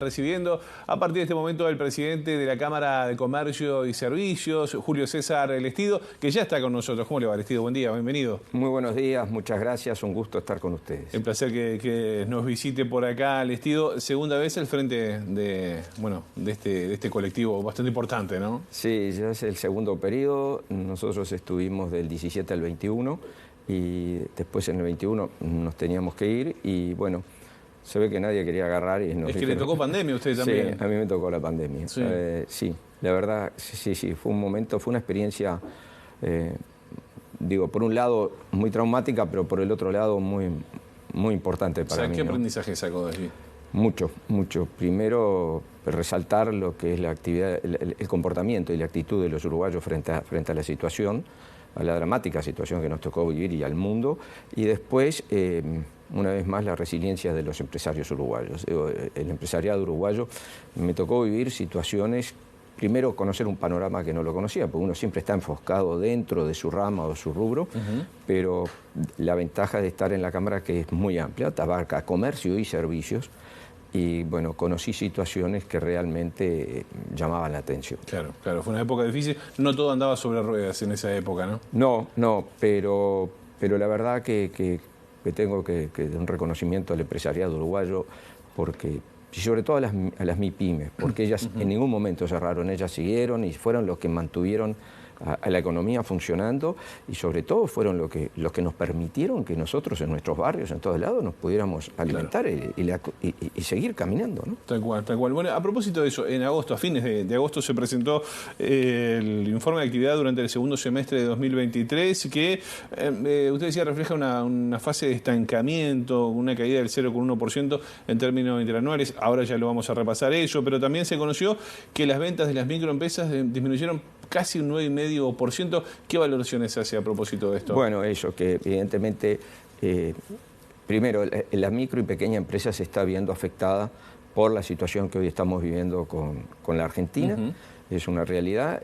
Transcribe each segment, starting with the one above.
Recibiendo a partir de este momento al presidente de la Cámara de Comercio y Servicios, Julio César Lestido, que ya está con nosotros. ¿Cómo le va, Lestido? Buen día, bienvenido. Muy buenos días, muchas gracias, un gusto estar con ustedes. Un placer que nos visite por acá, Lestido. Segunda vez al frente de este colectivo bastante importante, ¿no? Sí, ya es el segundo periodo. Nosotros estuvimos del 17 al 21 y después en el 21 nos teníamos que ir y bueno, se ve que nadie quería agarrar y nos Es que le tocó pandemia a usted también. Sí, a mí me tocó la pandemia. Sí, sí, la verdad, sí, fue un momento, fue una experiencia, por un lado muy traumática, pero por el otro lado muy importante para mí. ¿Qué aprendizaje sacó de allí? Mucho. Primero, resaltar lo que es la actividad, el comportamiento y la actitud de los uruguayos frente a la situación, a la dramática situación que nos tocó vivir y al mundo, y después, una vez más, la resiliencia de los empresarios uruguayos. El empresariado uruguayo, me tocó vivir situaciones, primero conocer un panorama que no lo conocía, porque uno siempre está enfocado dentro de su rama o su rubro, pero la ventaja de estar en la Cámara que es muy amplia, abarca comercio y servicios, y bueno, conocí situaciones que realmente llamaban la atención. Claro, fue una época difícil, no todo andaba sobre ruedas en esa época, ¿no? No, pero la verdad que tengo que un reconocimiento al empresariado uruguayo, porque sobre todo a las MIPYMES, porque ellas en ningún momento cerraron, ellas siguieron y fueron los que mantuvieron a la economía funcionando y sobre todo fueron los que nos permitieron que nosotros en nuestros barrios, en todos lados, nos pudiéramos alimentar y seguir caminando, ¿no? Tal cual. Bueno, a propósito de eso, en agosto, a fines de agosto se presentó el informe de actividad durante el segundo semestre de 2023 que, usted decía, refleja una fase de estancamiento, una caída del 0,1% en términos interanuales. Ahora ya lo vamos a repasar eso, pero también se conoció que las ventas de las microempresas disminuyeron casi un 9,5%. ¿Qué valoraciones hace a propósito de esto? Bueno, eso, que evidentemente, primero, la micro y pequeña empresa se está viendo afectada por la situación que hoy estamos viviendo con la Argentina. Es una realidad.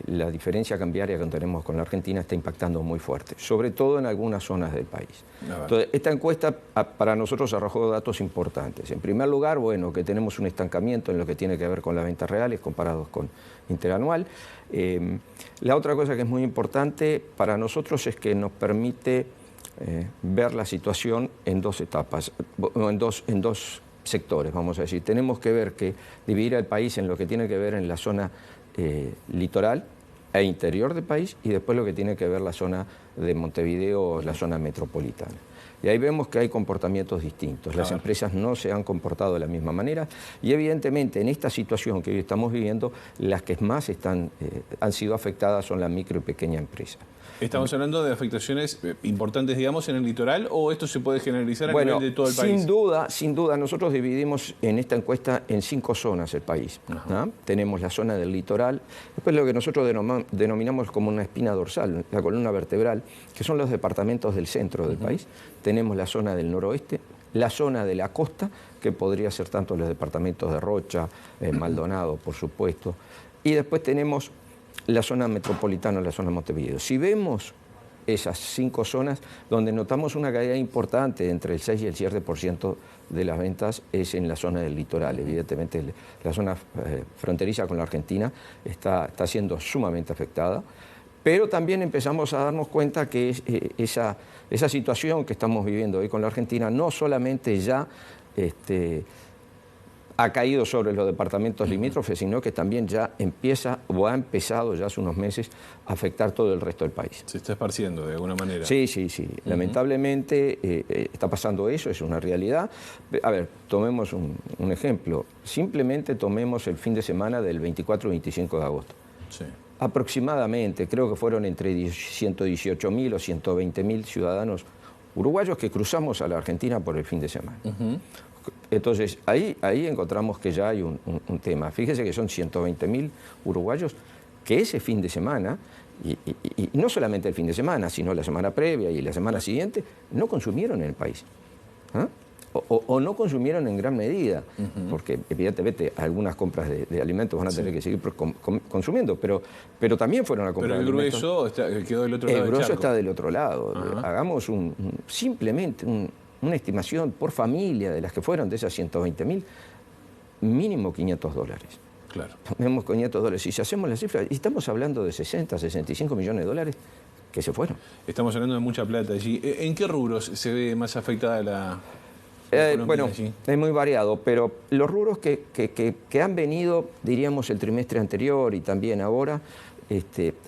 La diferencia cambiaria que tenemos con la Argentina está impactando muy fuerte, sobre todo en algunas zonas del país. Entonces, esta encuesta para nosotros arrojó datos importantes. En primer lugar, bueno, que tenemos un estancamiento en lo que tiene que ver con las ventas reales comparados con interanual. La otra cosa que es muy importante para nosotros es que nos permite ver la situación en dos etapas, en dos sectores, vamos a decir. Tenemos que ver que dividir el país en lo que tiene que ver en la zona litoral e interior del país y después lo que tiene que ver la zona de Montevideo, la zona metropolitana. Y ahí vemos que hay comportamientos distintos. Las empresas no se han comportado de la misma manera y evidentemente en esta situación que hoy estamos viviendo, las que más han sido afectadas son la micro y pequeña empresa. ¿Estamos hablando de afectaciones importantes, digamos, en el litoral o esto se puede generalizar a nivel de todo el país? Sin duda, nosotros dividimos en esta encuesta en 5 zonas el país. ¿No? Tenemos la zona del litoral, después lo que nosotros denominamos como una espina dorsal, la columna vertebral, que son los departamentos del centro del país. Tenemos la zona del noroeste, la zona de la costa, que podría ser tanto los departamentos de Rocha, Maldonado, por supuesto, y después tenemos la zona metropolitana, la zona de Montevideo. Si vemos esas 5 zonas, donde notamos una caída importante entre el 6 y el 7% de las ventas es en la zona del litoral. Evidentemente la zona fronteriza con la Argentina está siendo sumamente afectada, pero también empezamos a darnos cuenta que esa situación que estamos viviendo hoy con la Argentina no solamente ya ha caído sobre los departamentos limítrofes, sino que también ya empieza o ha empezado ya hace unos meses a afectar todo el resto del país. Se está esparciendo de alguna manera. Sí. Lamentablemente está pasando eso, es una realidad. A ver, tomemos un ejemplo. Simplemente tomemos el fin de semana del 24 y 25 de agosto. Sí. Aproximadamente, creo que fueron entre 118.000 o 120.000 ciudadanos uruguayos que cruzamos a la Argentina por el fin de semana. Entonces, ahí encontramos que ya hay un tema. Fíjese que son 120.000 uruguayos que ese fin de semana, y no solamente el fin de semana, sino la semana previa y la semana siguiente, no consumieron en el país. O no consumieron en gran medida, porque evidentemente algunas compras de alimentos van a tener que seguir consumiendo, pero también fueron a comprar alimentos. Pero el grueso quedó del otro lado. El grueso está del otro lado. Hagamos simplemente una estimación por familia de las que fueron, de esas 120.000, mínimo $500. Claro. Tenemos $500. Si hacemos la cifra, y estamos hablando de 60, 65 millones de dólares que se fueron. Estamos hablando de mucha plata allí. ¿En qué rubros se ve más afectada la Bueno, allí? es muy variado, pero los rubros que han venido, diríamos, el trimestre anterior y también ahora,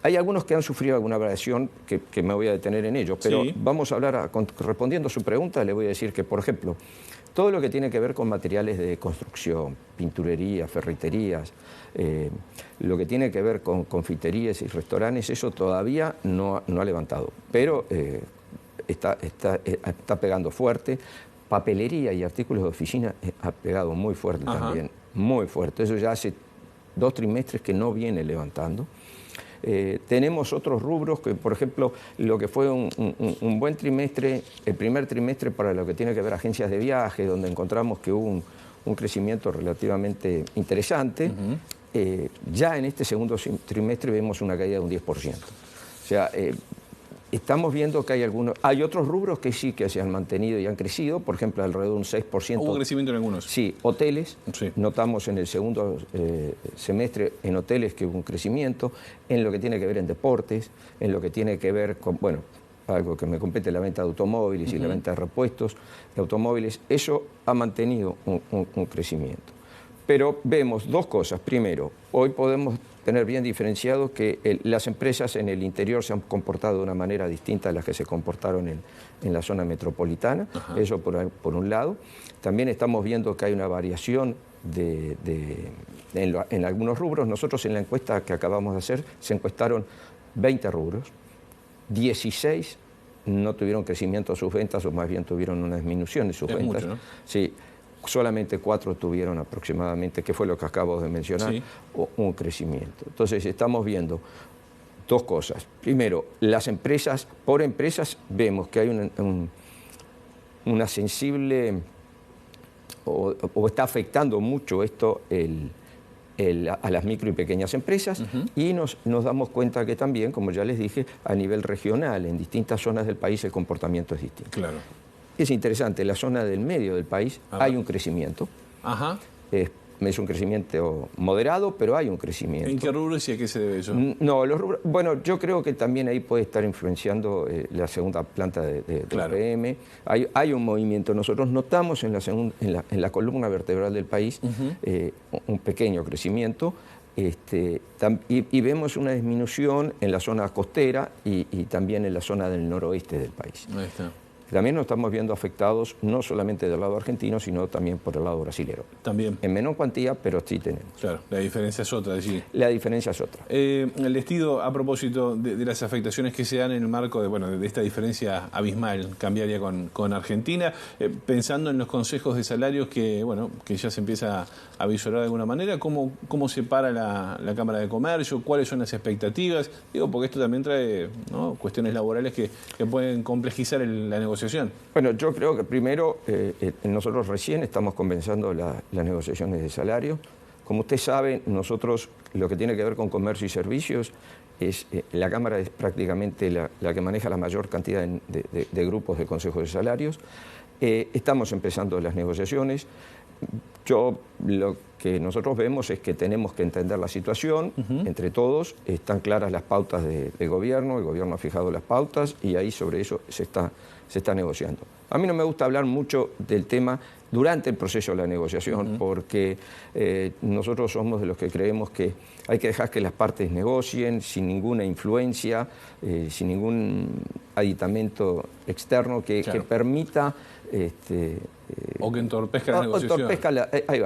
hay algunos que han sufrido alguna variación que me voy a detener en ellos, pero sí. Vamos a hablar, respondiendo a su pregunta, le voy a decir que, por ejemplo, todo lo que tiene que ver con materiales de construcción, pinturería, ferreterías, lo que tiene que ver con confiterías y restaurantes, eso todavía no ha levantado, pero está pegando fuerte. Papelería y artículos de oficina ha pegado muy fuerte. Ajá. También, muy fuerte. Eso ya hace 2 trimestres que no viene levantando. Tenemos otros rubros que, por ejemplo, lo que fue un buen trimestre, el primer trimestre para lo que tiene que ver agencias de viaje, donde encontramos que hubo un crecimiento relativamente interesante. Ya en este segundo trimestre vemos una caída de un 10%. O sea, estamos viendo que hay otros rubros que sí que se han mantenido y han crecido, por ejemplo, alrededor de un 6%. ¿Hubo crecimiento en algunos? Sí, hoteles. Sí. Notamos en el segundo semestre en hoteles que hubo un crecimiento, en lo que tiene que ver en deportes, en lo que tiene que ver con, bueno, algo que me compete, la venta de automóviles y la venta de repuestos de automóviles. Eso ha mantenido un crecimiento. Pero vemos 2 cosas. Primero, hoy podemos tener bien diferenciado que las empresas en el interior se han comportado de una manera distinta a las que se comportaron en la zona metropolitana. Ajá. Eso por un lado. También estamos viendo que hay una variación en algunos rubros. Nosotros en la encuesta que acabamos de hacer se encuestaron 20 rubros, 16 no tuvieron crecimiento a sus ventas, o más bien tuvieron una disminución de sus ventas. Mucho, ¿no? Sí. Solamente 4 tuvieron aproximadamente, que fue lo que acabo de mencionar, sí, un crecimiento. Entonces estamos viendo 2 cosas. Primero, las empresas, por empresas vemos que hay una sensible, o está afectando mucho esto a las micro y pequeñas empresas, y nos damos cuenta que también, como ya les dije, a nivel regional, en distintas zonas del país el comportamiento es distinto. Claro. Es interesante, en la zona del medio del país hay un crecimiento. Ajá. Es un crecimiento moderado, pero hay un crecimiento. ¿En qué rubros y a qué se debe eso? No, los rubros, bueno, yo creo que también ahí puede estar influenciando la segunda planta de claro, PM. Hay un movimiento. Nosotros notamos en la columna vertebral del país un pequeño crecimiento. Y vemos una disminución en la zona costera y también en la zona del noroeste del país. Ahí está. También nos estamos viendo afectados no solamente del lado argentino, sino también por el lado brasilero. También. En menor cuantía, pero sí tenemos. Claro, la diferencia es otra. Sí. La diferencia es otra. El despido, a propósito de las afectaciones que se dan en el marco de esta diferencia abismal, cambiaria con Argentina, pensando en los consejos de salarios que ya se empieza a visorar de alguna manera, ¿cómo se para la Cámara de Comercio? ¿Cuáles son las expectativas? Digo, porque esto también trae, ¿no?, cuestiones laborales que pueden complejizar la negociación. Bueno, yo creo que primero nosotros recién estamos comenzando las negociaciones de salario. Como usted sabe, nosotros lo que tiene que ver con comercio y servicios, la Cámara es prácticamente la que maneja la mayor cantidad de grupos de consejos de salarios. Estamos empezando las negociaciones. Lo que nosotros vemos es que tenemos que entender la situación entre todos. Están claras las pautas del gobierno, el gobierno ha fijado las pautas y ahí sobre eso se está negociando. A mí no me gusta hablar mucho del tema durante el proceso de la negociación porque nosotros somos de los que creemos que hay que dejar que las partes negocien sin ninguna influencia, sin ningún aditamento externo que permita... o que entorpezca la negociación.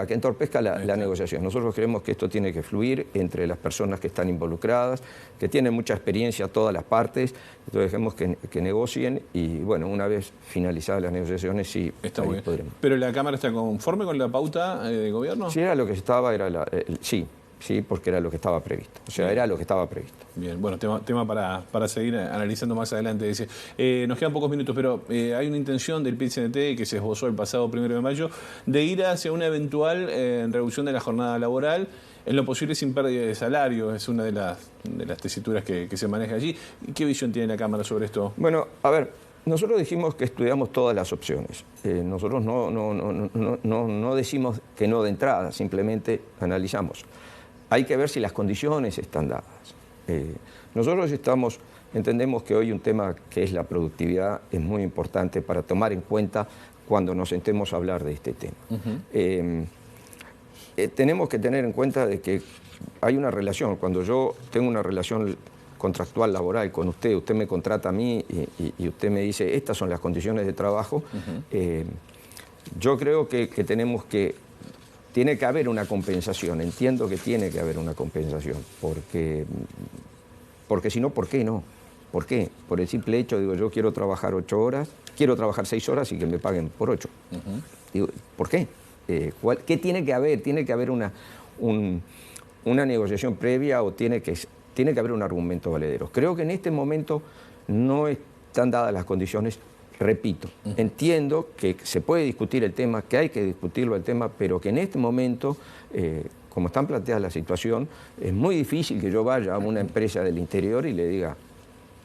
Que entorpezca la negociación. Nosotros creemos que esto tiene que fluir entre las personas que están involucradas, que tienen mucha experiencia todas las partes, entonces dejemos que negocien y, bueno, una vez finalizadas las negociaciones, sí, está muy bien. Podremos. ¿Pero la Cámara está conforme con la pauta de gobierno? Sí, era lo que estaba, sí, porque era lo que estaba previsto. O sea, era lo que estaba previsto. Bien, bueno, tema para seguir analizando más adelante. Dice, nos quedan pocos minutos, pero hay una intención del PIT-CNT que se esbozó el pasado 1 de mayo de ir hacia una eventual reducción de la jornada laboral, en lo posible sin pérdida de salario. Es una de las tesituras que se maneja allí. ¿Qué visión tiene la Cámara sobre esto? Bueno, a ver, Nosotros dijimos que estudiamos todas las opciones. Nosotros no decimos que no de entrada, simplemente analizamos. Hay que ver si las condiciones están dadas. Nosotros entendemos que hoy un tema que es la productividad es muy importante para tomar en cuenta cuando nos sentemos a hablar de este tema. Tenemos que tener en cuenta de que hay una relación. Cuando yo tengo una relación contractual laboral con usted, usted me contrata a mí y usted me dice estas son las condiciones de trabajo, yo creo que tiene que haber una compensación. Entiendo que tiene que haber una compensación, porque si no, ¿por qué no? ¿Por qué? Por el simple hecho, digo, yo quiero trabajar 8 horas, quiero trabajar 6 horas y que me paguen por 8. Digo, ¿por qué? ¿Qué tiene que haber? ¿Tiene que haber una negociación previa o tiene que haber un argumento valedero? Creo que en este momento no están dadas las condiciones. Repito, entiendo que se puede discutir el tema, que hay que discutirlo el tema, pero que en este momento, como están planteadas la situación, es muy difícil que yo vaya a una empresa del interior y le diga,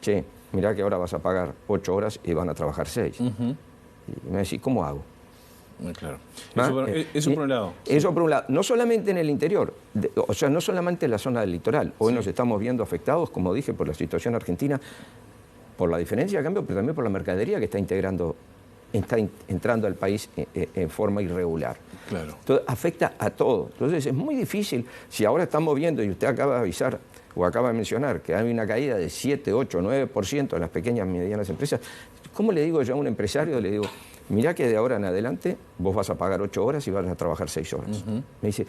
che, mirá que ahora vas a pagar 8 horas y van a trabajar 6. Y me va a decir, ¿cómo hago? Claro. Eso por un lado. Eso por un lado. No solamente en el interior, o sea, no solamente en la zona del litoral. Hoy nos estamos viendo afectados, como dije, por la situación argentina, por la diferencia de cambio, pero también por la mercadería que está entrando al país en forma irregular. Claro. Entonces, afecta a todo. Entonces, es muy difícil, si ahora estamos viendo, y usted acaba de avisar, o acaba de mencionar, que hay una caída de 7, 8, 9% en las pequeñas y medianas empresas, ¿cómo le digo yo a un empresario? Le digo, mirá que de ahora en adelante vos vas a pagar 8 horas y vas a trabajar 6 horas. Me dice,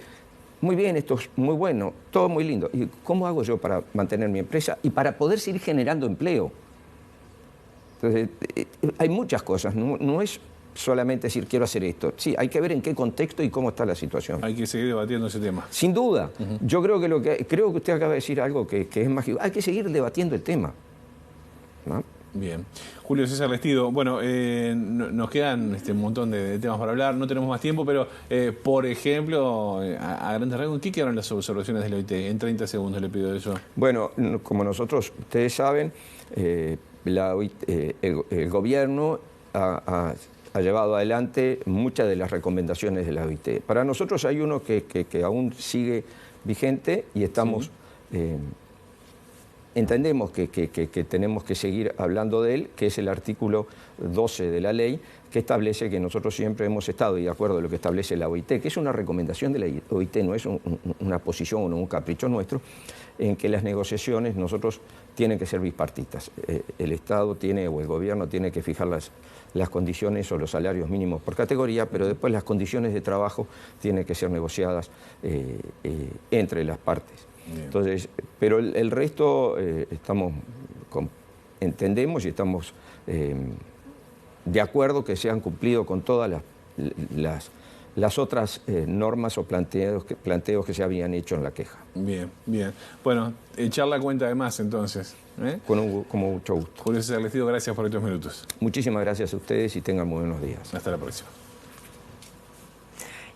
muy bien, esto es muy bueno, todo muy lindo. ¿Y cómo hago yo para mantener mi empresa y para poder seguir generando empleo? Entonces, hay muchas cosas, no es solamente decir quiero hacer esto. Sí, hay que ver en qué contexto y cómo está la situación. Hay que seguir debatiendo ese tema. Sin duda. Yo creo que usted acaba de decir algo que es mágico. Hay que seguir debatiendo el tema, ¿no? Bien. Julio César Lestido, bueno, nos quedan un montón de temas para hablar, no tenemos más tiempo, pero, por ejemplo, a grandes rasgos, ¿en qué quedaron las observaciones de la OIT? En 30 segundos le pido eso. Bueno, como ustedes saben, el gobierno ha llevado adelante muchas de las recomendaciones de la OIT. Para nosotros hay uno que aún sigue vigente y estamos... entendemos que tenemos que seguir hablando de él, que es el artículo 12 de la ley, que establece que nosotros siempre hemos estado de acuerdo a lo que establece la OIT, que es una recomendación de la OIT, no es una posición o un capricho nuestro, en que las negociaciones nosotros tienen que ser bipartitas. El Estado o el gobierno tiene que fijar las condiciones o los salarios mínimos por categoría, pero después las condiciones de trabajo tienen que ser negociadas entre las partes. Bien. Entonces, pero el resto entendemos y estamos de acuerdo que se han cumplido con todas las otras normas o planteos que se habían hecho en la queja. Bien, bien. Bueno, echar la cuenta de más entonces. Con mucho gusto. Julio César Lestido, gracias por estos minutos. Muchísimas gracias a ustedes y tengan muy buenos días. Hasta la próxima.